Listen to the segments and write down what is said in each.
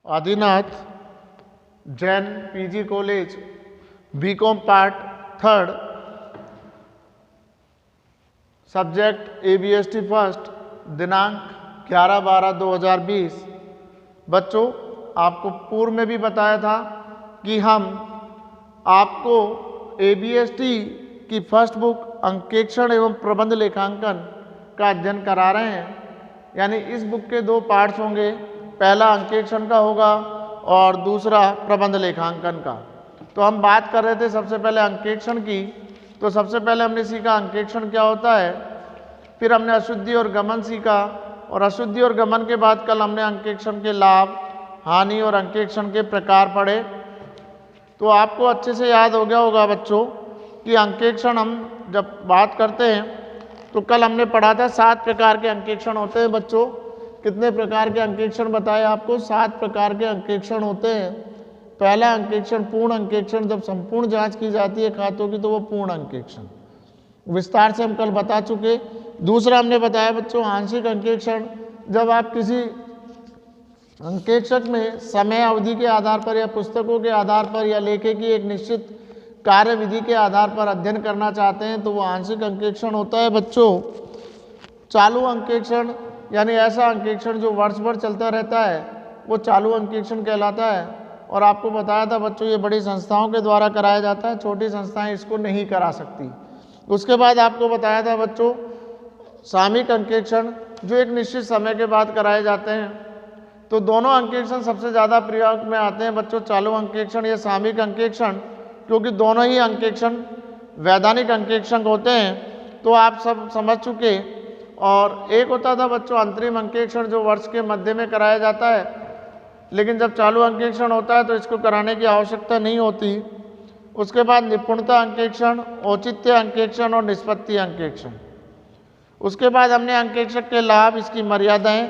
Adinath Jain PG college BCom part third, subject ABST first, दिनांक 11/12/2020। बच्चों, आपको पूर्व में भी बताया था कि हम आपको एबीएसटी की फर्स्ट बुक अंकेक्षण एवं प्रबंध लेखांकन का अध्ययन करा रहे हैं। यानी इस बुक के दो पार्ट्स होंगे, पहला अंकेक्षण का होगा और दूसरा प्रबंध लेखांकन का। तो हम बात कर रहे थे सबसे पहले अंकेक्षण की। तो सबसे पहले हमने सीखा अंकेक्षण क्या होता है, फिर हमने अशुद्धि और गमन सीखा, और अशुद्धि और गमन के बाद कल हमने अंकेक्षण के लाभ, हानि और अंकेक्षण के प्रकार पढ़े। तो आपको अच्छे से याद हो गया होगा बच्चों कि अंकेक्षण हम जब बात करते हैं तो कल हमने पढ़ा था 7 प्रकार के अंकेक्षण होते हैं। बच्चों, कितने प्रकार के अंकेक्षण बताए आपको? 7 प्रकार के अंकेक्षण होते हैं। पहला अंकेक्षण पूर्ण अंकेक्षण, जब संपूर्ण जांच की जाती है खातों की तो वो पूर्ण अंकेक्षण, विस्तार से हम कल बता चुके। दूसरा हमने बताया बच्चों आंशिक अंकेक्षण, जब आप किसी अंकेक्षक में समय अवधि के आधार पर या पुस्तकों के आधार पर या लेखे की एक निश्चित कार्य विधि के आधार पर अध्ययन करना चाहते हैं तो वो आंशिक अंकेक्षण होता है। बच्चों, चालू अंकेक्षण यानी ऐसा अंकेक्षण जो वर्ष भर चलता रहता है वो चालू अंकेक्षण कहलाता है। और आपको बताया था बच्चों ये बड़ी संस्थाओं के द्वारा कराया जाता है, छोटी संस्थाएं इसको नहीं करा सकती। उसके बाद आपको बताया था बच्चों सामयिक अंकेक्षण, जो एक निश्चित समय के बाद कराए जाते हैं। तो दोनों अंकेक्षण सबसे ज़्यादा प्रयोग में आते हैं बच्चों, चालू अंकेक्षण या सामयिक अंकेक्षण, क्योंकि दोनों ही अंकेक्षण वैधानिक अंकेक्षण होते हैं। तो आप सब समझ चुके। और एक होता था बच्चों अंतरिम अंकेक्षण, जो वर्ष के मध्य में कराया जाता है, लेकिन जब चालू अंकेक्षण होता है तो इसको कराने की आवश्यकता नहीं होती। उसके बाद निपुणता अंकेक्षण, औचित्य अंकेक्षण और निष्पत्ति अंकेक्षण। उसके बाद हमने अंकेक्षक के लाभ, इसकी मर्यादाएं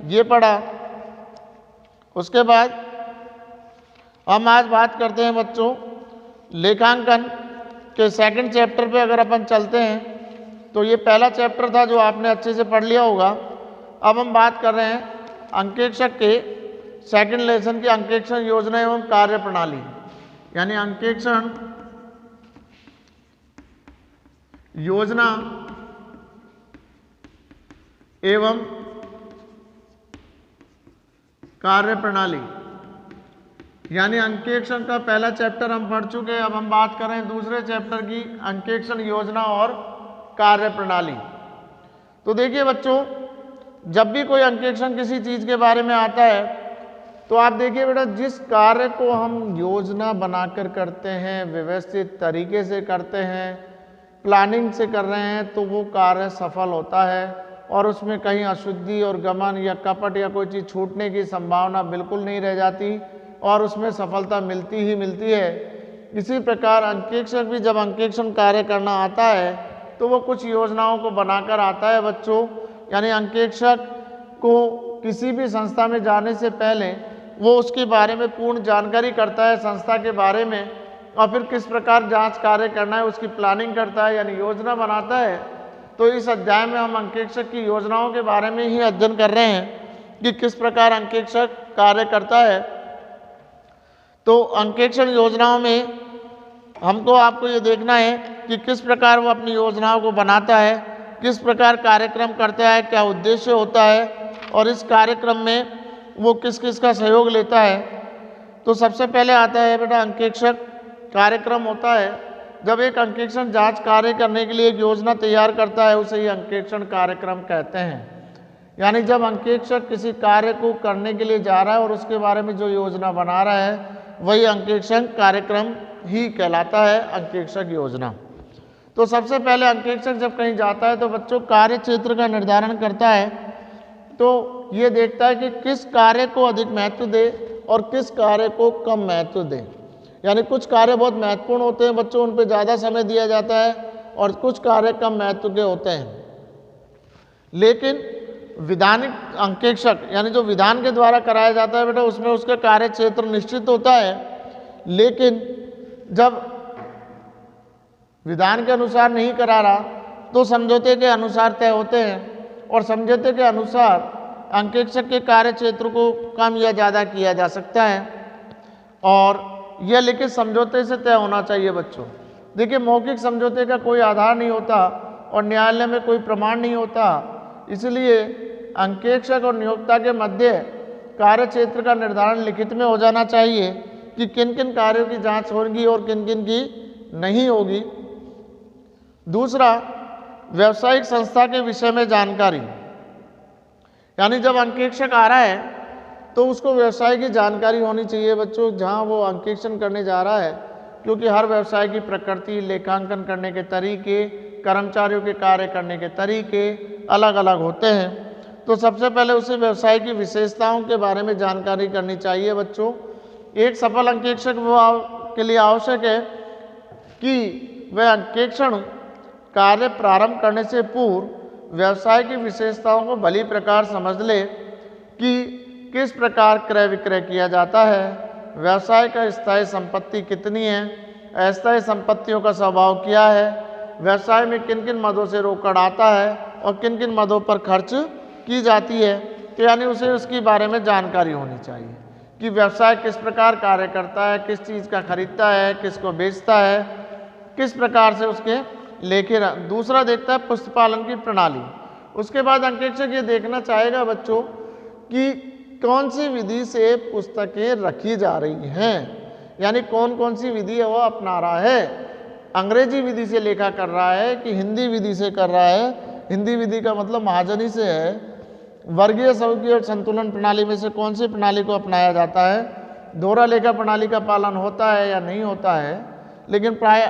ये पढ़ा। उसके बाद हम आज बात करते हैं बच्चों लेखांकन के सेकंड चैप्टर पे। अगर अपन चलते हैं तो ये पहला चैप्टर था जो आपने अच्छे से पढ़ लिया होगा। अब हम बात कर रहे हैं अंकेक्षक के सेकंड लेसन की अंकेक्षण योजना एवं कार्य प्रणाली, यानी अंकेक्षण योजना एवं कार्य प्रणाली। यानी अंकेक्षण का पहला चैप्टर हम पढ़ चुके हैं। अब हम बात कर रहे हैं दूसरे चैप्टर की, अंकेक्षण योजना और कार्य प्रणाली। तो देखिए बच्चों, जब भी कोई अंकेक्षण किसी चीज के बारे में आता है तो आप देखिए बेटा, जिस कार्य को हम योजना बनाकर करते हैं, व्यवस्थित तरीके से करते हैं, प्लानिंग से कर रहे हैं, तो वो कार्य सफल होता है और उसमें कहीं अशुद्धि और गमन या कपट या कोई चीज़ छूटने की संभावना बिल्कुल नहीं रह जाती और उसमें सफलता मिलती ही मिलती है। इसी प्रकार अंकेक्षक भी जब अंकेक्षण कार्य करना आता है तो वो कुछ योजनाओं को बनाकर आता है बच्चों। यानी अंकेक्षक को किसी भी संस्था में जाने से पहले वो उसके बारे में पूर्ण जानकारी करता है, संस्था के बारे में, और फिर किस प्रकार जांच कार्य करना है उसकी प्लानिंग करता है, यानी योजना बनाता है। तो इस अध्याय में हम अंकेक्षक की योजनाओं के बारे में ही अध्ययन कर रहे हैं कि किस प्रकार अंकेक्षक कार्य करता है। तो अंकेक्षण योजनाओं में हमको आपको ये देखना है कि किस प्रकार वो अपनी योजनाओं को बनाता है, किस प्रकार कार्यक्रम करता है, क्या उद्देश्य होता है और इस कार्यक्रम में वो किस किस का सहयोग लेता है। तो सबसे पहले आता है बेटा अंकेक्षक कार्यक्रम होता है। जब एक अंकेक्षण जांच कार्य करने के लिए एक योजना तैयार करता है उसे ही अंकेक्षण कार्यक्रम कहते हैं। यानी जब अंकेक्षक किसी कार्य को करने के लिए जा रहा है और उसके बारे में जो योजना बना रहा है वही अंकेक्षण कार्यक्रम ही कहलाता है, अंकेक्षक योजना। तो सबसे पहले अंकेक्षक जब कहीं जाता है तो बच्चों कार्य क्षेत्र का निर्धारण करता है। तो ये देखता है कि किस कार्य को अधिक महत्व दे और किस कार्य को कम महत्व दे। यानी कुछ कार्य बहुत महत्वपूर्ण होते हैं बच्चों, उन पर ज़्यादा समय दिया जाता है, और कुछ कार्य कम महत्व के होते हैं। लेकिन विधानिक अंकेक्षक यानी जो विधान के द्वारा कराया जाता है बेटा, उसमें उसका कार्य क्षेत्र निश्चित होता है। लेकिन जब विधान के अनुसार नहीं करा रहा तो समझौते के अनुसार तय होते हैं, और समझौते के अनुसार अंकेक्षक के कार्य क्षेत्र को कम या ज़्यादा किया जा सकता है और यह लिखित समझौते से तय होना चाहिए बच्चों। देखिए, मौखिक समझौते का कोई आधार नहीं होता और न्यायालय में कोई प्रमाण नहीं होता, इसलिए अंकेक्षक और नियोक्ता के मध्य कार्य क्षेत्र का निर्धारण लिखित में हो जाना चाहिए कि किन किन कार्यों की जांच होगी और किन किन की नहीं होगी। दूसरा, व्यावसायिक संस्था के विषय में जानकारी, यानी जब अंकेक्षक आ रहा है तो उसको व्यवसाय की जानकारी होनी चाहिए बच्चों, जहां वो अंकेक्षण करने जा रहा है, क्योंकि हर व्यवसाय की प्रकृति, लेखांकन करने के तरीके, कर्मचारियों के कार्य करने के तरीके अलग अलग होते हैं। तो सबसे पहले उसे व्यवसाय की विशेषताओं के बारे में जानकारी करनी चाहिए बच्चों। एक सफल अंकेक्षक के लिए आवश्यक है कि वह अंकेक्षण कार्य प्रारंभ करने से पूर्व व्यवसाय की विशेषताओं को भली प्रकार समझ ले कि किस प्रकार क्रय विक्रय किया जाता है, व्यवसाय का स्थायी संपत्ति कितनी है, अस्थायी संपत्तियों का स्वभाव क्या है, व्यवसाय में किन किन मदों से रोकड़ आता है और किन किन मदों पर खर्च की जाती है। तो यानी उसे उसके बारे में जानकारी होनी चाहिए कि व्यवसाय किस प्रकार कार्य करता है, किस चीज़ का खरीदता है, किसको बेचता है, किस प्रकार से उसके लेखे। दूसरा देखता है पुस्तपालन की प्रणाली। उसके बाद अंकेक्षक ये देखना चाहेगा बच्चों कि कौन सी विधि से पुस्तकें रखी जा रही हैं, यानी कौन कौन सी विधि है वो अपना रहा है। अंग्रेजी विधि से लेखा कर रहा है कि हिंदी विधि से कर रहा है। हिंदी विधि का मतलब महाजनी से है। वर्गीय, सौगीय और संतुलन प्रणाली में से कौन सी प्रणाली को अपनाया जाता है। दोहरा लेखा प्रणाली का पालन होता है या नहीं होता है, लेकिन प्राय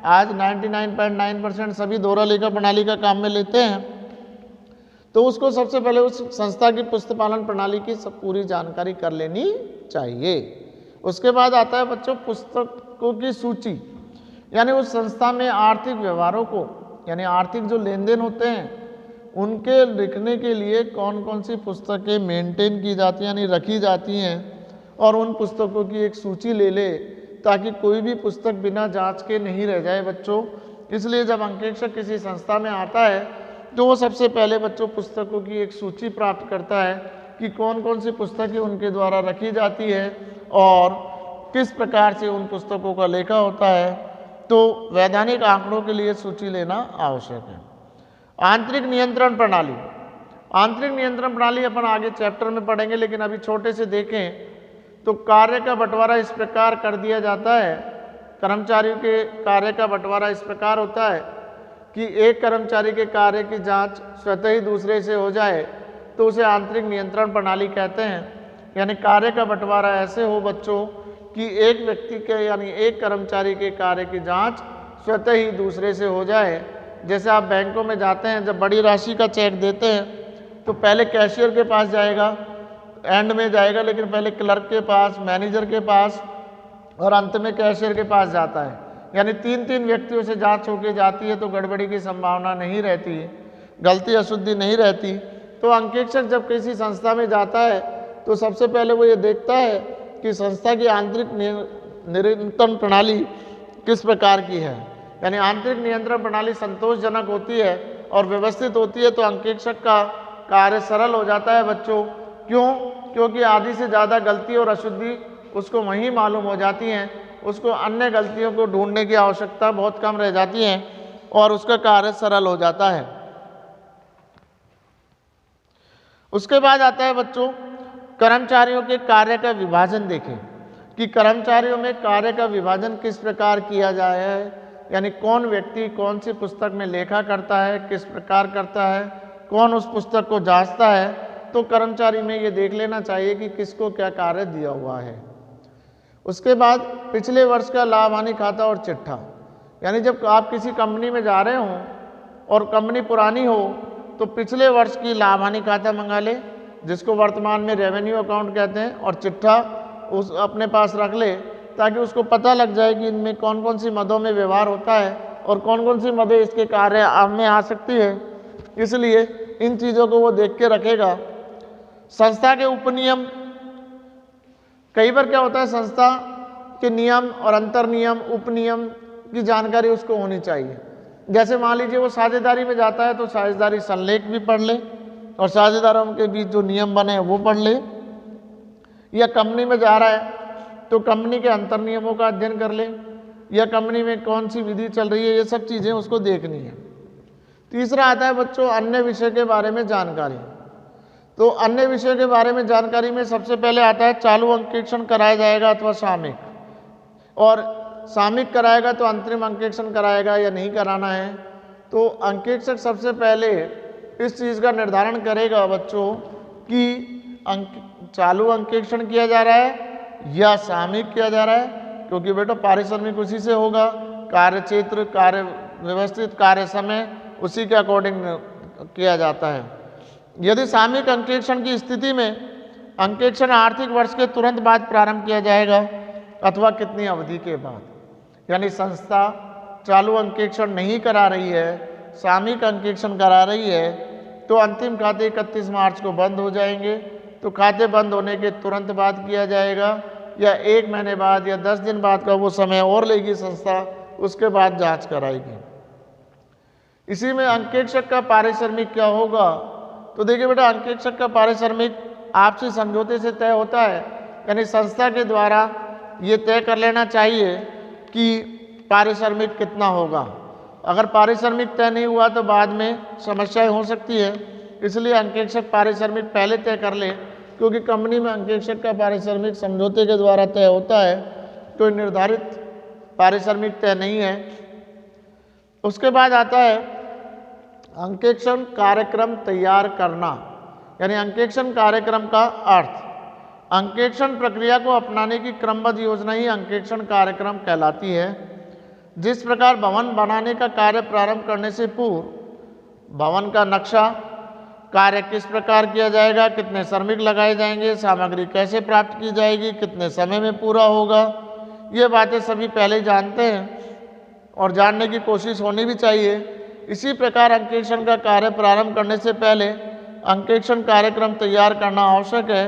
आज 99.9% सभी दोहरा लेखा प्रणाली का काम में लेते हैं। तो उसको सबसे पहले उस संस्था की पुस्तपालन प्रणाली की सब पूरी जानकारी कर लेनी चाहिए। उसके बाद आता है बच्चों पुस्तकों की सूची, यानी उस संस्था में आर्थिक व्यवहारों को, यानी आर्थिक जो लेन देन होते हैं उनके लिखने के लिए कौन कौन सी पुस्तकें मेंटेन की जाती हैं, यानी रखी जाती हैं, और उन पुस्तकों की एक सूची ले ले ताकि कोई भी पुस्तक बिना जांच के नहीं रह जाए बच्चों। इसलिए जब अंकेक्षक किसी संस्था में आता है तो वो सबसे पहले बच्चों पुस्तकों की एक सूची प्राप्त करता है कि कौन कौन सी पुस्तकें उनके द्वारा रखी जाती है और किस प्रकार से उन पुस्तकों का लेखा होता है। तो वैधानिक आंकड़ों के लिए सूची लेना आवश्यक है। आंतरिक नियंत्रण प्रणाली। आंतरिक नियंत्रण प्रणाली अपन आगे चैप्टर में पढ़ेंगे, लेकिन अभी छोटे से देखें तो कार्य का बंटवारा इस प्रकार कर दिया जाता है। कर्मचारियों के कार्य का बंटवारा इस प्रकार होता है कि एक कर्मचारी के कार्य की जांच स्वतः ही दूसरे से हो जाए तो उसे आंतरिक नियंत्रण प्रणाली कहते हैं। यानी कार्य का बंटवारा ऐसे हो बच्चों कि एक व्यक्ति के, यानी एक कर्मचारी के कार्य की जांच स्वतः ही दूसरे से हो जाए। जैसे आप बैंकों में जाते हैं, जब बड़ी राशि का चेक देते हैं तो पहले कैशियर के पास जाएगा, एंड में जाएगा, लेकिन पहले क्लर्क के पास, मैनेजर के पास और अंत में कैशियर के पास जाता है। यानी 3 व्यक्तियों से जांच होके जाती है तो गड़बड़ी की संभावना नहीं रहती है, गलती अशुद्धि नहीं रहती। तो अंकेक्षक जब किसी संस्था में जाता है तो सबसे पहले वो ये देखता है कि संस्था की आंतरिक नियंत्रण प्रणाली किस प्रकार की है। यानी आंतरिक नियंत्रण प्रणाली संतोषजनक होती है और व्यवस्थित होती है तो अंकेक्षक का कार्य सरल हो जाता है बच्चों। क्यों? क्योंकि आधी से ज़्यादा गलती और अशुद्धि उसको वहीं मालूम हो जाती हैं, उसको अन्य गलतियों को ढूंढने की आवश्यकता बहुत कम रह जाती है और उसका कार्य सरल हो जाता है। उसके बाद आता है बच्चों कर्मचारियों के कार्य का विभाजन। देखें कि कर्मचारियों में कार्य का विभाजन किस प्रकार किया जाए है, यानी कौन व्यक्ति कौन सी पुस्तक में लेखा करता है, किस प्रकार करता है, कौन उस पुस्तक को जांचता है। तो कर्मचारी में ये देख लेना चाहिए कि किसको क्या कार्य दिया हुआ है। उसके बाद पिछले वर्ष का लाभ हानि खाता और चिट्ठा, यानी जब आप किसी कंपनी में जा रहे हो और कंपनी पुरानी हो तो पिछले वर्ष की लाभ हानि खाता मंगा ले, जिसको वर्तमान में रेवेन्यू अकाउंट कहते हैं, और चिट्ठा उस अपने पास रख ले ताकि उसको पता लग जाए कि इनमें कौन कौन सी मदों में व्यवहार होता है और कौन कौन सी मदें इसके कार्य में आ सकती है। इसलिए इन चीज़ों को वो देख के रखेगा। संस्था के उपनियम, कई बार क्या होता है संस्था के नियम और अंतर नियम, उपनियम की जानकारी उसको होनी चाहिए। जैसे मान लीजिए वो साझेदारी में जाता है तो साझेदारी संलेख भी पढ़ ले और साझेदारों के बीच जो नियम बने हैं वो पढ़ ले, या कंपनी में जा रहा है तो कंपनी के अंतर नियमों का अध्ययन कर ले, या कंपनी में कौन सी विधि चल रही है, ये सब चीज़ें उसको देखनी है। तीसरा आता है बच्चों अन्य विषय के बारे में जानकारी। तो अन्य विषय के बारे में जानकारी में सबसे पहले आता है चालू अंकेक्षण कराया जाएगा अथवा सामयिक, और सामयिक कराएगा तो अंतरिम अंकेक्षण कराएगा या नहीं कराना है। तो अंकेक्षक सबसे पहले इस चीज़ का निर्धारण करेगा बच्चों कि चालू अंकेक्षण किया जा रहा है या सामयिक किया जा रहा है, क्योंकि बेटा पारिश्रमिक उसी से होगा, कार्य क्षेत्र, कार्य व्यवस्थित, कार्य समय उसी के अकॉर्डिंग किया जाता है। यदि सामयिक अंकेक्षण की स्थिति में अंकेक्षण आर्थिक वर्ष के तुरंत बाद प्रारंभ किया जाएगा अथवा कितनी अवधि के बाद, यानी संस्था चालू अंकेक्षण नहीं करा रही है, सामयिक अंकेक्षण करा रही है, तो अंतिम खाते 31 मार्च को बंद हो जाएंगे। तो खाते बंद होने के तुरंत बाद किया जाएगा या 1 महीने बाद या 10 दिन बाद का वो समय और लेगी संस्था, उसके बाद जांच कराएगी। इसी में अंकेक्षक का पारिश्रमिक क्या होगा? तो देखिए बेटा, अंकेक्षक का पारिश्रमिक आपसी समझौते से तय होता है, यानी संस्था के द्वारा ये तय कर लेना चाहिए कि पारिश्रमिक कितना होगा। अगर पारिश्रमिक तय नहीं हुआ तो बाद में समस्याएं हो सकती है, इसलिए अंकेक्षक पारिश्रमिक पहले तय कर ले, क्योंकि कंपनी में अंकेक्षक का पारिश्रमिक समझौते के द्वारा तय होता है, तो निर्धारित पारिश्रमिक तय नहीं है। उसके बाद आता है अंकेक्षण कार्यक्रम तैयार करना, यानी अंकेक्षण कार्यक्रम का अर्थ। अंकेक्षण प्रक्रिया को अपनाने की क्रमबद्ध योजना ही अंकेक्षण कार्यक्रम कहलाती है। जिस प्रकार भवन बनाने का कार्य प्रारंभ करने से पूर्व भवन का नक्शा, कार्य किस प्रकार किया जाएगा, कितने श्रमिक लगाए जाएंगे, सामग्री कैसे प्राप्त की जाएगी, कितने समय में पूरा होगा, ये बातें सभी पहले जानते हैं और जानने की कोशिश होनी भी चाहिए। इसी प्रकार अंकेक्षण का कार्य प्रारंभ करने से पहले अंकेक्षण कार्यक्रम तैयार करना आवश्यक है,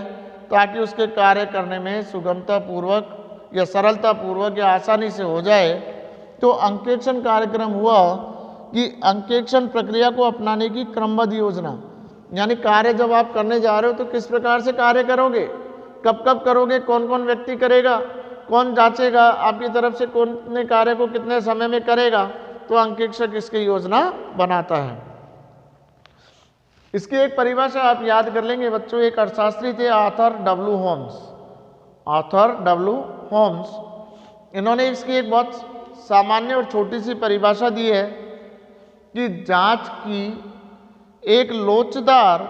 ताकि उसके कार्य करने में सुगमता पूर्वक या सरलता पूर्वक या आसानी से हो जाए। तो अंकेक्षण कार्यक्रम हुआ कि अंकेक्षण प्रक्रिया को अपनाने की क्रमबद्ध योजना, यानी कार्य जब आप करने जा रहे हो तो किस प्रकार से कार्य करोगे, कब कब करोगे, कौन कौन व्यक्ति करेगा, कौन जांचेगा, आपकी तरफ से कौन ने कार्य को कितने समय में करेगा, तो अंकेक्षक इसकी योजना बनाता है। इसकी एक परिभाषा आप याद कर लेंगे बच्चों, एक अर्थशास्त्री थे Arthur W Holmes. Arthur W Holmes, इन्होंने इसकी एक बहुत सामान्य और छोटी सी परिभाषा दी है कि जांच की एक लोचदार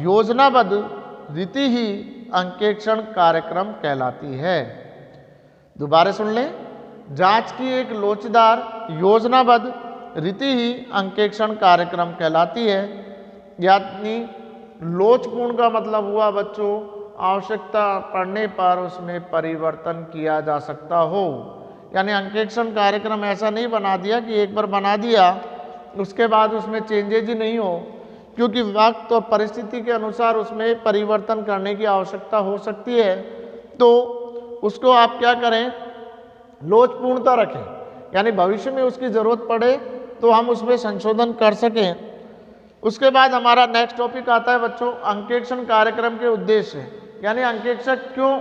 योजनाबद्ध रीति ही अंकेक्षण कार्यक्रम कहलाती है। दोबारा सुन लें, जांच की एक लोचदार योजनाबद्ध रीति ही अंकेक्षण कार्यक्रम कहलाती है। यानी लोचपूर्ण का मतलब हुआ बच्चों आवश्यकता पड़ने पर उसमें परिवर्तन किया जा सकता हो, यानी अंकेक्षण कार्यक्रम ऐसा नहीं बना दिया कि एक बार बना दिया उसके बाद उसमें चेंजेज ही नहीं हो, क्योंकि वक्त और परिस्थिति के अनुसार उसमें परिवर्तन करने की आवश्यकता हो सकती है। तो उसको आप क्या करें, लोचपूर्णता रखें, यानी भविष्य में उसकी ज़रूरत पड़े तो हम उसमें संशोधन कर सकें। उसके बाद हमारा नेक्स्ट टॉपिक आता है बच्चों अंकेक्षण कार्यक्रम के उद्देश्य, यानी अंकेक्षक क्यों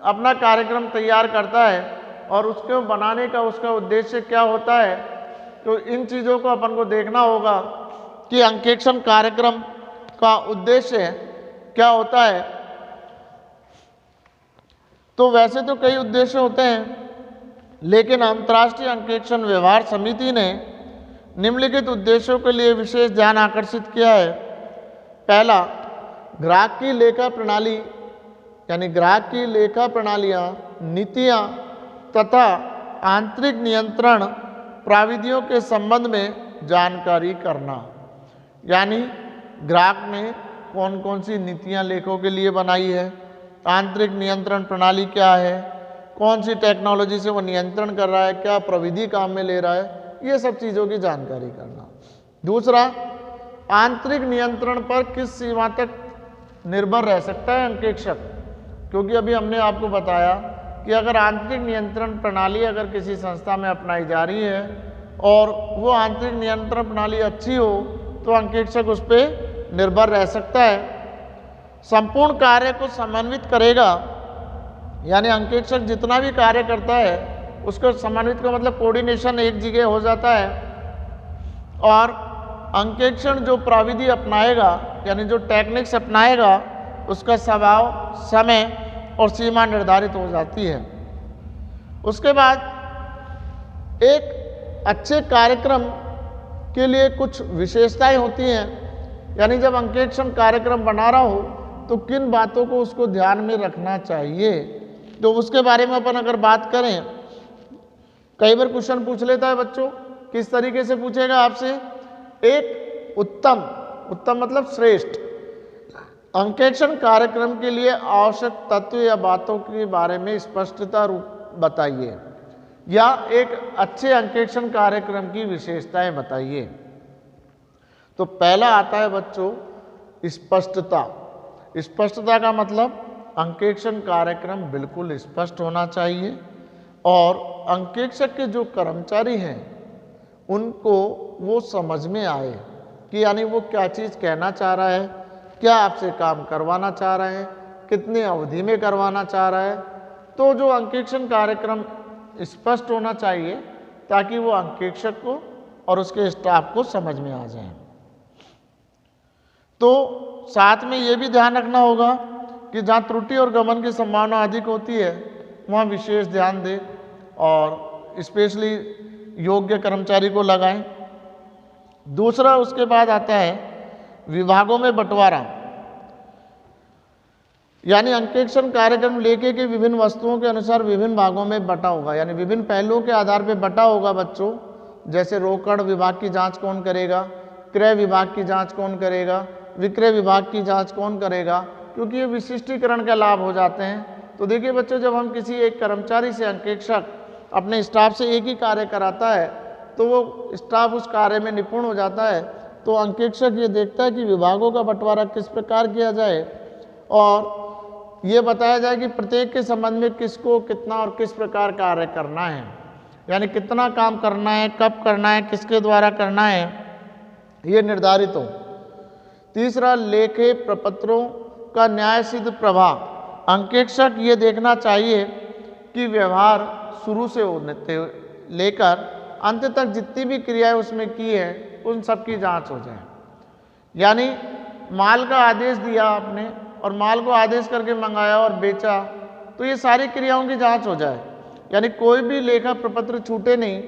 अपना कार्यक्रम तैयार करता है और उसको बनाने का उसका उद्देश्य क्या होता है। तो इन चीज़ों को अपन को देखना होगा कि अंकेक्षण कार्यक्रम का उद्देश्य क्या होता है। तो वैसे तो कई उद्देश्य होते हैं, लेकिन अंतर्राष्ट्रीय अंकेक्षण व्यवहार समिति ने निम्नलिखित उद्देश्यों के लिए विशेष ध्यान आकर्षित किया है। पहला, ग्राहक की लेखा प्रणाली, यानी ग्राहक की लेखा प्रणालियाँ, नीतियाँ तथा आंतरिक नियंत्रण प्राविधियों के संबंध में जानकारी करना, यानी ग्राहक ने कौन कौन सी नीतियाँ लेखों के लिए बनाई है, आंतरिक नियंत्रण प्रणाली क्या है, कौन सी टेक्नोलॉजी से वो नियंत्रण कर रहा है, क्या प्रविधि काम में ले रहा है, ये सब चीज़ों की जानकारी करना। दूसरा, आंतरिक नियंत्रण पर किस सीमा तक निर्भर रह सकता है अंकेक्षक, क्योंकि अभी हमने आपको बताया कि अगर आंतरिक नियंत्रण प्रणाली अगर किसी संस्था में अपनाई जा रही है और वो आंतरिक नियंत्रण प्रणाली अच्छी हो तो अंकेक्षक उस पर निर्भर रह सकता है। संपूर्ण कार्य को समन्वित करेगा, यानी अंकेक्षक जितना भी कार्य करता है उसको समन्वित का मतलब कोऑर्डिनेशन एक जगह हो जाता है। और अंकेक्षण जो प्रविधि अपनाएगा, यानी जो टेक्निक्स अपनाएगा, उसका स्वभाव, समय और सीमा निर्धारित हो जाती है। उसके बाद एक अच्छे कार्यक्रम के लिए कुछ विशेषताएं होती हैं, यानी जब अंकेक्षण कार्यक्रम बना रहा हो तो किन बातों को उसको ध्यान में रखना चाहिए, तो उसके बारे में अपन अगर बात करें, कई बार क्वेश्चन पूछ लेता है बच्चों, किस तरीके से पूछेगा आपसे, एक उत्तम मतलब श्रेष्ठ अंकेक्षण कार्यक्रम के लिए आवश्यक तत्व या बातों के बारे में स्पष्टता रूप बताइए, या एक अच्छे अंकेक्षण कार्यक्रम की विशेषताएं बताइए। तो पहला आता है बच्चों स्पष्टता। स्पष्टता का मतलब अंकेक्षण कार्यक्रम बिल्कुल स्पष्ट होना चाहिए और अंकेक्षक के जो कर्मचारी हैं उनको वो समझ में आए कि यानी वो क्या चीज़ कहना चाह रहा है, क्या आपसे काम करवाना चाह रहे हैं, कितनी अवधि में करवाना चाह रहा है। तो जो अंकेक्षण कार्यक्रम स्पष्ट होना चाहिए ताकि वो अंकेक्षक को और उसके स्टाफ को समझ में आ जाए। तो साथ में ये भी ध्यान रखना होगा कि जहाँ त्रुटि और गमन की संभावना अधिक होती है वहाँ विशेष ध्यान दें और स्पेशली योग्य कर्मचारी को लगाएं। दूसरा उसके बाद आता है विभागों में बंटवारा, यानी अंकेक्षण कार्यक्रम लेके के विभिन्न वस्तुओं के अनुसार विभिन्न भागों में बटा होगा, यानी विभिन्न पहलुओं के आधार पर बटा होगा बच्चों। जैसे रोकड़ विभाग की जांच कौन करेगा, क्रय विभाग की जांच कौन करेगा, विक्रय विभाग की जांच कौन करेगा, क्योंकि ये विशिष्टीकरण के लाभ हो जाते हैं। तो देखिए बच्चों, जब हम किसी एक कर्मचारी से अंकेक्षक अपने स्टाफ से एक ही कार्य कराता है तो वो स्टाफ उस कार्य में निपुण हो जाता है। तो अंकेक्षक ये देखता है कि विभागों का बंटवारा किस प्रकार किया जाए और ये बताया जाए कि प्रत्येक के संबंध में किसको कितना और किस प्रकार कार्य करना है, यानी कितना काम करना है, कब करना है, किसके द्वारा करना है, ये निर्धारित हो। तीसरा लेखे प्रपत्रों का न्याय सिद्ध प्रभाव। अंकेक्षक ये देखना चाहिए कि व्यवहार शुरू से होने लेकर अंत तक जितनी भी क्रियाएं उसमें की है उन सब की जांच हो जाए। यानी माल का आदेश दिया आपने और माल को आदेश करके मंगाया और बेचा, तो ये सारी क्रियाओं की जांच हो जाए, यानी कोई भी लेखा प्रपत्र छूटे नहीं।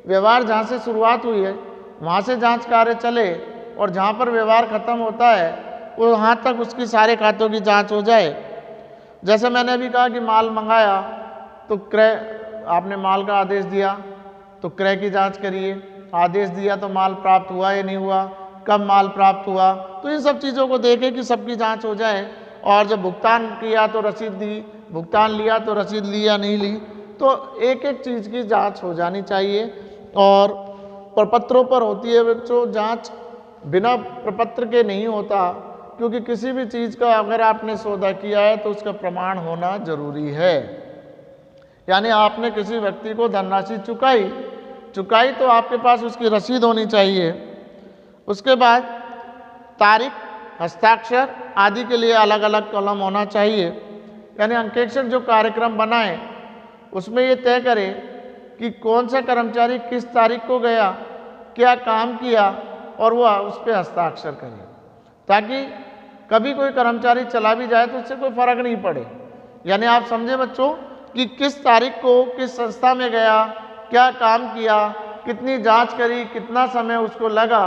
व्यवहार जहाँ से शुरुआत हुई है वहाँ से जांच कार्य चले और जहाँ पर व्यवहार खत्म होता है वो वहाँ तक उसकी सारे खातों की जांच हो जाए। जैसे मैंने अभी कहा कि माल मंगाया तो क्रय, आपने माल का आदेश दिया तो क्रय की जांच करिए, आदेश दिया तो माल प्राप्त हुआ या नहीं हुआ, कब माल प्राप्त हुआ, तो इन सब चीज़ों को देखें कि सबकी जांच हो जाए। और जब भुगतान किया तो रसीद दी, भुगतान लिया तो रसीद ली या नहीं ली, तो एक एक चीज़ की जांच हो जानी चाहिए। और प्रपत्रों पर होती है बच्चों जांच, बिना प्रपत्र के नहीं होता, क्योंकि किसी भी चीज़ का अगर आपने सौदा किया है तो उसका प्रमाण होना जरूरी है। यानी आपने किसी व्यक्ति को धनराशि चुकाई तो आपके पास उसकी रसीद होनी चाहिए। उसके बाद तारीख, हस्ताक्षर आदि के लिए अलग अलग कलम होना चाहिए। यानी अंकेक्षक जो कार्यक्रम बनाए उसमें ये तय करे कि कौन सा कर्मचारी किस तारीख को गया, क्या काम किया और वह उस पर हस्ताक्षर करे, ताकि कभी कोई कर्मचारी चला भी जाए तो उससे कोई फर्क नहीं पड़े। यानी आप समझे बच्चों कि किस तारीख को किस संस्था में गया, क्या काम किया, कितनी जांच करी, कितना समय उसको लगा,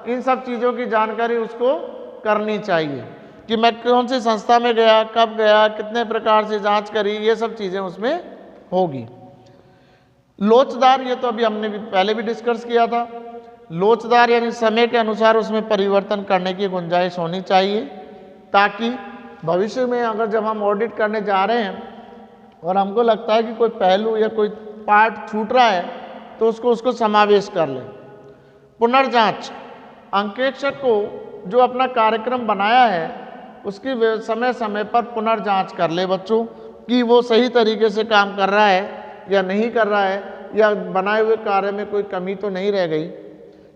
इन सब चीज़ों की जानकारी उसको करनी चाहिए कि मैं कौन सी संस्था में गया, कब गया, कितने प्रकार से जांच करी, ये सब चीज़ें उसमें होगी। लोचदार, ये तो अभी हमने भी पहले भी डिस्कस किया था। लोचदार यानी समय के अनुसार उसमें परिवर्तन करने की गुंजाइश होनी चाहिए, ताकि भविष्य में अगर जब हम ऑडिट करने जा रहे हैं और हमको लगता है कि कोई पहलू या कोई पार्ट छूट रहा है तो उसको समावेश कर लें। पुनर्जांच, अंकेक्षक को जो अपना कार्यक्रम बनाया है उसकी समय समय पर पुनर्जांच कर ले बच्चों कि वो सही तरीके से काम कर रहा है या नहीं कर रहा है, या बनाए हुए कार्य में कोई कमी तो नहीं रह गई।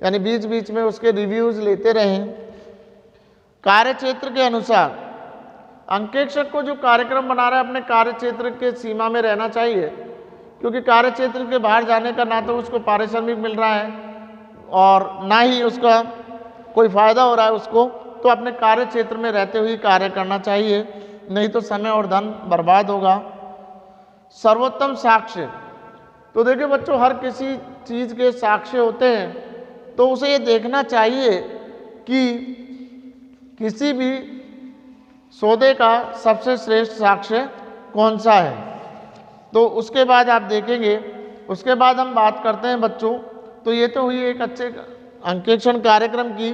यानी बीच बीच में उसके रिव्यूज़ लेते रहें। कार्य क्षेत्र के अनुसार अंकेक्षक को जो कार्यक्रम बना रहा है अपने कार्य क्षेत्र के सीमा में रहना चाहिए, क्योंकि कार्य क्षेत्र के बाहर जाने का ना तो उसको पारिश्रमिक मिल रहा है और ना ही उसका कोई फायदा हो रहा है उसको, तो अपने कार्य क्षेत्र में रहते हुए कार्य करना चाहिए, नहीं तो समय और धन बर्बाद होगा। सर्वोत्तम साक्ष्य, तो देखिए बच्चों हर किसी चीज़ के साक्ष्य होते हैं, तो उसे ये देखना चाहिए कि किसी भी सौदे का सबसे श्रेष्ठ साक्ष्य कौन सा है। तो उसके बाद आप देखेंगे, उसके बाद हम बात करते हैं बच्चों, तो ये तो हुई एक अच्छे अंकेक्षण कार्यक्रम की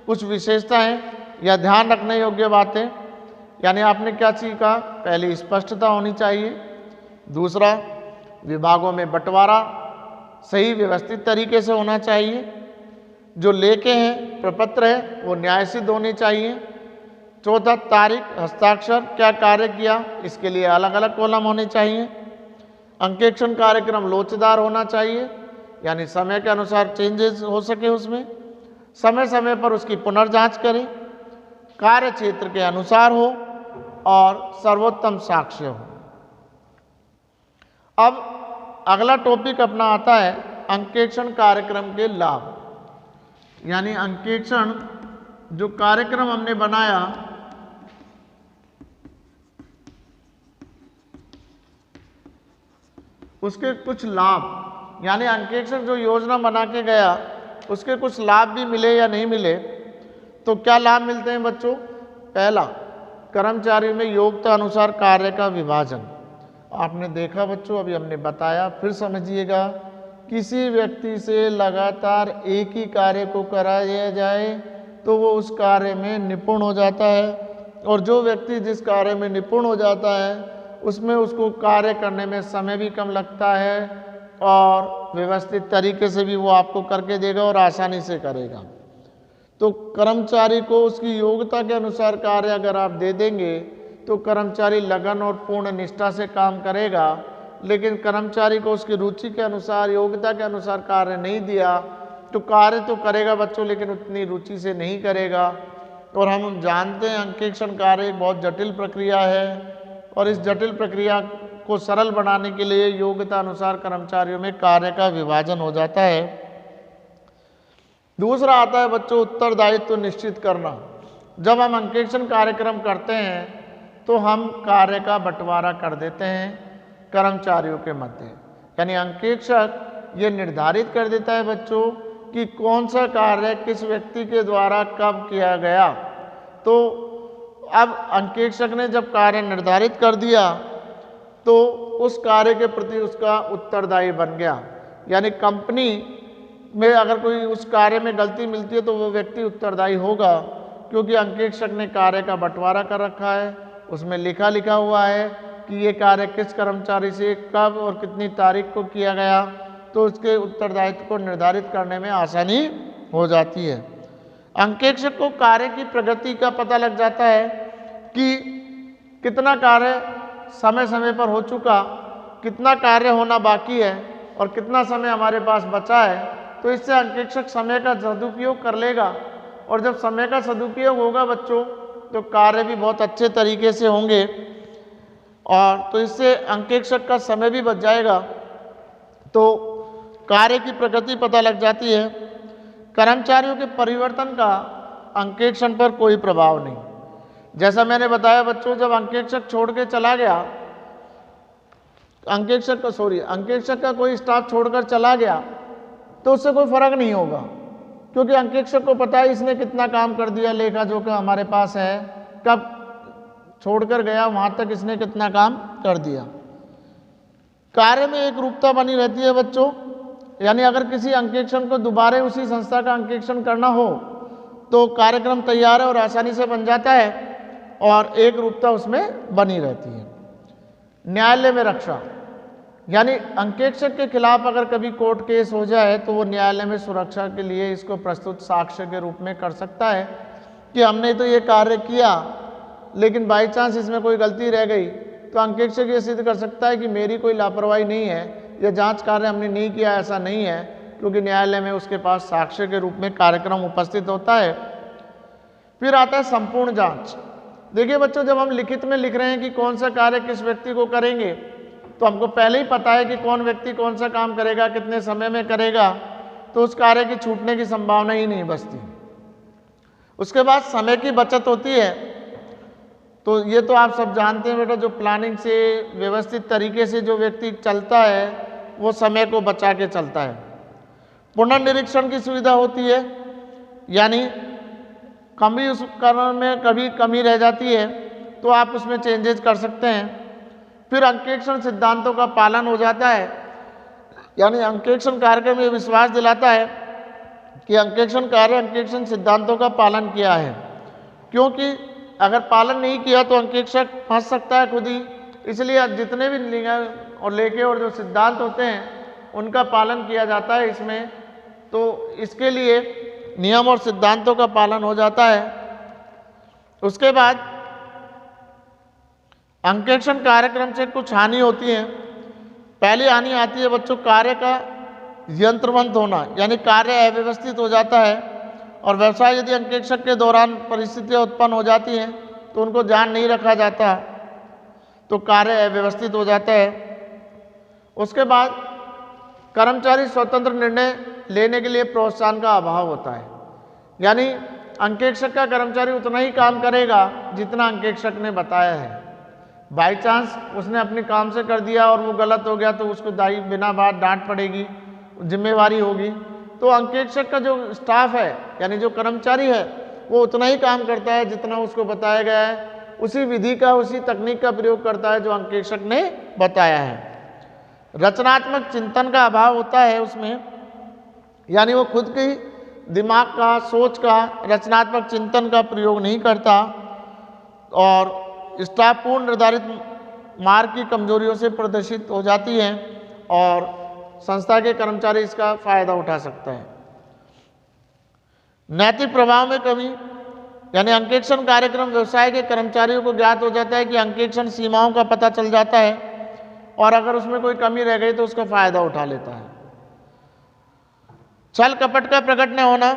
कुछ विशेषताएं या ध्यान रखने योग्य बातें। यानी आपने क्या सीखा, पहली स्पष्टता होनी चाहिए, दूसरा विभागों में बंटवारा सही व्यवस्थित तरीके से होना चाहिए, जो लेखे हैं प्रपत्र है वो न्याय सिद्ध होने चाहिए, चौथा तारीख हस्ताक्षर क्या कार्य किया इसके लिए अलग अलग कॉलम होने चाहिए, अंकेक्षण कार्यक्रम लोचदार होना चाहिए, यानी समय के अनुसार चेंजेस हो सके उसमें, समय समय पर उसकी पुनर्जांच करें, कार्य क्षेत्र के अनुसार हो और सर्वोत्तम साक्ष्य हो। अब अगला टॉपिक अपना आता है अंकेक्षण कार्यक्रम के लाभ। यानी अंकेक्षण जो कार्यक्रम हमने बनाया उसके कुछ लाभ, यानी अंकेक्षक जो योजना बना के गया उसके कुछ लाभ भी मिले या नहीं मिले। तो क्या लाभ मिलते हैं बच्चों, पहला कर्मचारियों में योग्यता अनुसार कार्य का विभाजन। आपने देखा बच्चों, अभी हमने बताया, फिर समझिएगा, किसी व्यक्ति से लगातार एक ही कार्य को कराया जाए तो वो उस कार्य में निपुण हो जाता है, और जो व्यक्ति जिस कार्य में निपुण हो जाता है उसमें उसको कार्य करने में समय भी कम लगता है और व्यवस्थित तरीके से भी वो आपको करके देगा और आसानी से करेगा। तो कर्मचारी को उसकी योग्यता के अनुसार कार्य अगर आप दे देंगे तो कर्मचारी लगन और पूर्ण निष्ठा से काम करेगा, लेकिन कर्मचारी को उसकी रुचि के अनुसार योग्यता के अनुसार कार्य नहीं दिया तो कार्य तो करेगा बच्चों लेकिन उतनी रुचि से नहीं करेगा। और हम जानते हैं अंकेक्षण कार्य एक बहुत जटिल प्रक्रिया है और इस जटिल प्रक्रिया को सरल बनाने के लिए योग्यता अनुसार कर्मचारियों में कार्य का विभाजन हो जाता है। दूसरा आता है बच्चों उत्तरदायित्व निश्चित करना। जब हम अंकेक्षण कार्यक्रम करते हैं तो हम कार्य का बंटवारा कर देते हैं कर्मचारियों के मध्य, यानी अंकेक्षक ये निर्धारित कर देता है बच्चों कि कौन सा कार्य किस व्यक्ति के द्वारा कब किया गया। तो अब अंकेक्षक ने जब कार्य निर्धारित कर दिया तो उस कार्य के प्रति उसका उत्तरदायी बन गया, यानी कंपनी में अगर कोई उस कार्य में गलती मिलती है तो वो व्यक्ति उत्तरदायी होगा, क्योंकि अंकेक्षक ने कार्य का बंटवारा कर रखा है, उसमें लिखा हुआ है कि ये कार्य किस कर्मचारी से कब और कितनी तारीख को किया गया, तो उसके उत्तरदायित्व को निर्धारित करने में आसानी हो जाती है। अंकेक्षक को कार्य की प्रगति का पता लग जाता है कि कितना कार्य समय समय पर हो चुका, कितना कार्य होना बाकी है और कितना समय हमारे पास बचा है। तो इससे अंकेक्षक समय का सदुपयोग कर लेगा, और जब समय का सदुपयोग होगा बच्चों तो कार्य भी बहुत अच्छे तरीके से होंगे, और तो इससे अंकेक्षक का समय भी बच जाएगा, तो कार्य की प्रगति पता लग जाती है। कर्मचारियों के परिवर्तन का अंकेक्षण पर कोई प्रभाव नहीं। जैसा मैंने बताया बच्चों, जब अंकेक्षक छोड़ के चला गया, अंकेक्षक का कोई स्टाफ छोड़कर चला गया तो उससे कोई फर्क नहीं होगा, क्योंकि अंकेक्षक को पता है इसने कितना काम कर दिया, लेखा जोखा हमारे पास है, कब छोड़कर गया वहां तक इसने कितना काम कर दिया। कार्य में एक रूपता बनी रहती है बच्चों, यानी अगर किसी अंकेक्षण को दोबारा उसी संस्था का अंकेक्षण करना हो तो कार्यक्रम तैयार है और आसानी से बन जाता है और एक रूपता उसमें बनी रहती है। न्यायालय में रक्षा, यानी अंकेक्षक के खिलाफ अगर कभी कोर्ट केस हो जाए तो वो न्यायालय में सुरक्षा के लिए इसको प्रस्तुत साक्ष्य के रूप में कर सकता है कि हमने तो ये कार्य किया लेकिन बाई चांस इसमें कोई गलती रह गई, तो अंकेक्षक ये सिद्ध कर सकता है कि मेरी कोई लापरवाही नहीं है, यह जांच कार्य हमने नहीं किया, ऐसा नहीं है, क्योंकि न्यायालय में उसके पास साक्ष्य के रूप में कार्यक्रम उपस्थित होता है। फिर आता है संपूर्ण जांच। देखिए बच्चों, जब हम लिखित में लिख रहे हैं कि कौन सा कार्य किस व्यक्ति को करेंगे, तो हमको पहले ही पता है कि कौन व्यक्ति कौन सा काम करेगा, कितने समय में करेगा, तो उस कार्य की छूटने की संभावना ही नहीं बचती। उसके बाद समय की बचत होती है। तो ये तो आप सब जानते हैं बेटा, जो प्लानिंग से व्यवस्थित तरीके से जो व्यक्ति चलता है वो समय को बचा के चलता है। पुनर्निरीक्षण की सुविधा होती है, यानी कमी उस उपकरण में कभी कमी रह जाती है तो आप उसमें चेंजेस कर सकते हैं। फिर अंकेक्षण सिद्धांतों का पालन हो जाता है, यानी अंकेक्षण कार्यक्रम ये विश्वास दिलाता है कि अंकेक्षण कार्य अंकेक्षण सिद्धांतों का पालन किया है, क्योंकि अगर पालन नहीं किया तो अंकेक्षक फंस सकता है खुद ही। इसलिए जितने भी नियम और लेखे और जो सिद्धांत होते हैं उनका पालन किया जाता है इसमें, तो इसके लिए नियम और सिद्धांतों का पालन हो जाता है। उसके बाद अंकेक्षण कार्यक्रम से कुछ हानि होती है। पहली हानि आती है बच्चों, कार्य का यंत्रवंत होना, यानी कार्य अव्यवस्थित हो जाता है। और व्यवसाय यदि अंकेक्षक के दौरान परिस्थितियां उत्पन्न हो जाती हैं तो उनको ध्यान नहीं रखा जाता तो कार्य अव्यवस्थित हो जाता है। उसके बाद कर्मचारी स्वतंत्र निर्णय लेने के लिए प्रोत्साहन का अभाव होता है, यानी अंकेक्षक का कर्मचारी उतना ही काम करेगा जितना अंकेक्षक ने बताया है। बाई चांस उसने अपने काम से कर दिया और वो गलत हो गया तो उसको बिना बात डांट पड़ेगी, जिम्मेवारी होगी। तो अंकेक्षक का जो स्टाफ है, यानी जो कर्मचारी है, वो उतना ही काम करता है जितना उसको बताया गया है, उसी विधि का उसी तकनीक का प्रयोग करता है जो अंकेक्षक ने बताया है। रचनात्मक चिंतन का अभाव होता है उसमें, यानी वो खुद के दिमाग का, सोच का, रचनात्मक चिंतन का प्रयोग नहीं करता। और स्टाफ पूर्व निर्धारित मार्ग की कमजोरियों से प्रदर्शित हो जाती है और संस्था के कर्मचारी इसका फायदा उठा सकता है। नैतिक प्रभाव में कमी, यानी अंकेक्षण कार्यक्रम व्यवसाय के कर्मचारियों को ज्ञात हो जाता है कि अंकेक्षण सीमाओं का पता चल जाता है और अगर उसमें कोई कमी रह गई तो उसका फायदा उठा लेता है। छल कपट का प्रकट न होना,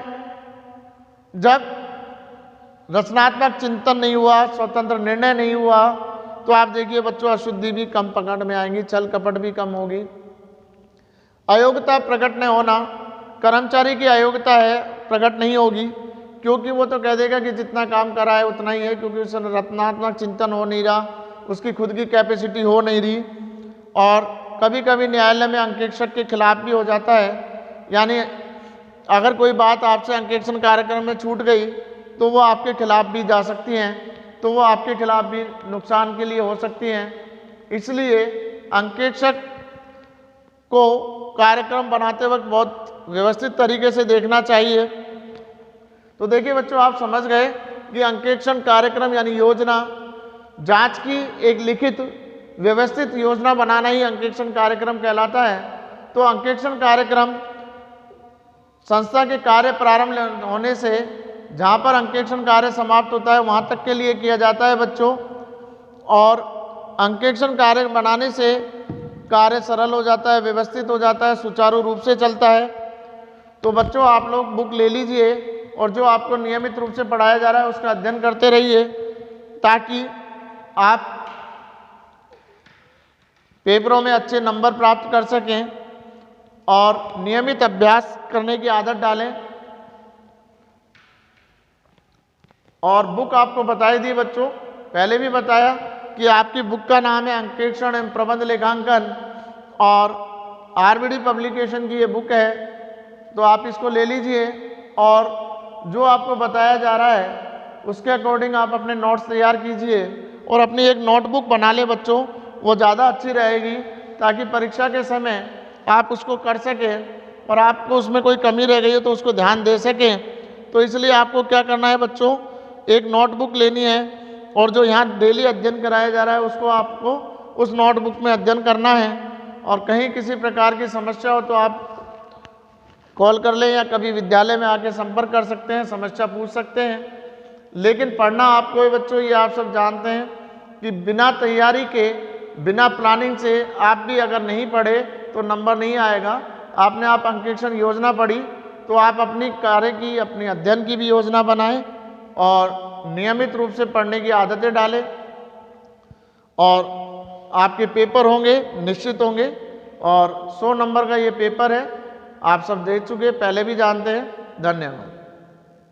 जब रचनात्मक चिंतन नहीं हुआ, स्वतंत्र निर्णय नहीं हुआ, तो आप देखिए बच्चों अशुद्धि भी कम पकड़ में आएंगी, छल कपट भी कम होगी। अयोग्यता प्रकट न होना, कर्मचारी की अयोग्यता है प्रकट नहीं होगी, क्योंकि वो तो कह देगा कि जितना काम करा है उतना ही है, क्योंकि उससे रचनात्मक चिंतन हो नहीं रहा, उसकी खुद की कैपेसिटी हो नहीं रही। और कभी कभी न्यायालय में अंकेक्षक के खिलाफ भी हो जाता है, यानी अगर कोई बात आपसे अंकेक्षण कार्यक्रम में छूट गई तो वो आपके खिलाफ भी जा सकती हैं, तो वो आपके खिलाफ भी नुकसान के लिए हो सकती हैं। इसलिए अंकेक्षक को कार्यक्रम बनाते वक्त बहुत व्यवस्थित तरीके से देखना चाहिए। तो देखिए बच्चों, आप समझ गए कि अंकेक्षण कार्यक्रम यानी योजना, जांच की एक लिखित व्यवस्थित योजना बनाना ही अंकेक्षण कार्यक्रम कहलाता है। तो अंकेक्षण कार्यक्रम संस्था के कार्य प्रारंभ होने से जहाँ पर अंकेक्षण कार्य समाप्त होता है वहाँ तक के लिए किया जाता है बच्चों। और अंकेक्षण कार्य बनाने से कार्य सरल हो जाता है, व्यवस्थित हो जाता है, सुचारू रूप से चलता है। तो बच्चों आप लोग बुक ले लीजिए और जो आपको नियमित रूप से पढ़ाया जा रहा है उसका अध्ययन करते रहिए, ताकि आप पेपरों में अच्छे नंबर प्राप्त कर सकें और नियमित अभ्यास करने की आदत डालें। और बुक आपको बताई दी बच्चों, पहले भी बताया कि आपकी बुक का नाम है अंकेक्षण एवं प्रबंध लेखांकन और आरबीडी पब्लिकेशन की ये बुक है। तो आप इसको ले लीजिए और जो आपको बताया जा रहा है उसके अकॉर्डिंग आप अपने नोट्स तैयार कीजिए और अपनी एक नोटबुक बना ले बच्चों, वो ज़्यादा अच्छी रहेगी ताकि परीक्षा के समय आप उसको कर सकें और आपको उसमें कोई कमी रह गई हो तो उसको ध्यान दे सकें। तो इसलिए आपको क्या करना है बच्चों, एक नोटबुक लेनी है और जो यहाँ डेली अध्ययन कराया जा रहा है उसको आपको उस नोटबुक में अध्ययन करना है। और कहीं किसी प्रकार की समस्या हो तो आप कॉल कर लें या कभी विद्यालय में आके संपर्क कर सकते हैं, समस्या पूछ सकते हैं। लेकिन पढ़ना आपको बच्चों, ये आप सब जानते हैं कि बिना तैयारी के, बिना प्लानिंग से आप भी अगर नहीं पढ़े तो नंबर नहीं आएगा। आपने आप अंकेक्षण योजना पढ़ी तो आप अपनी कार्य की, अपनी अध्ययन की भी योजना बनाएं और नियमित रूप से पढ़ने की आदतें डालें और आपके पेपर होंगे, निश्चित होंगे। और 100 नंबर का ये पेपर है, आप सब देख चुके, पहले भी जानते हैं। धन्यवाद।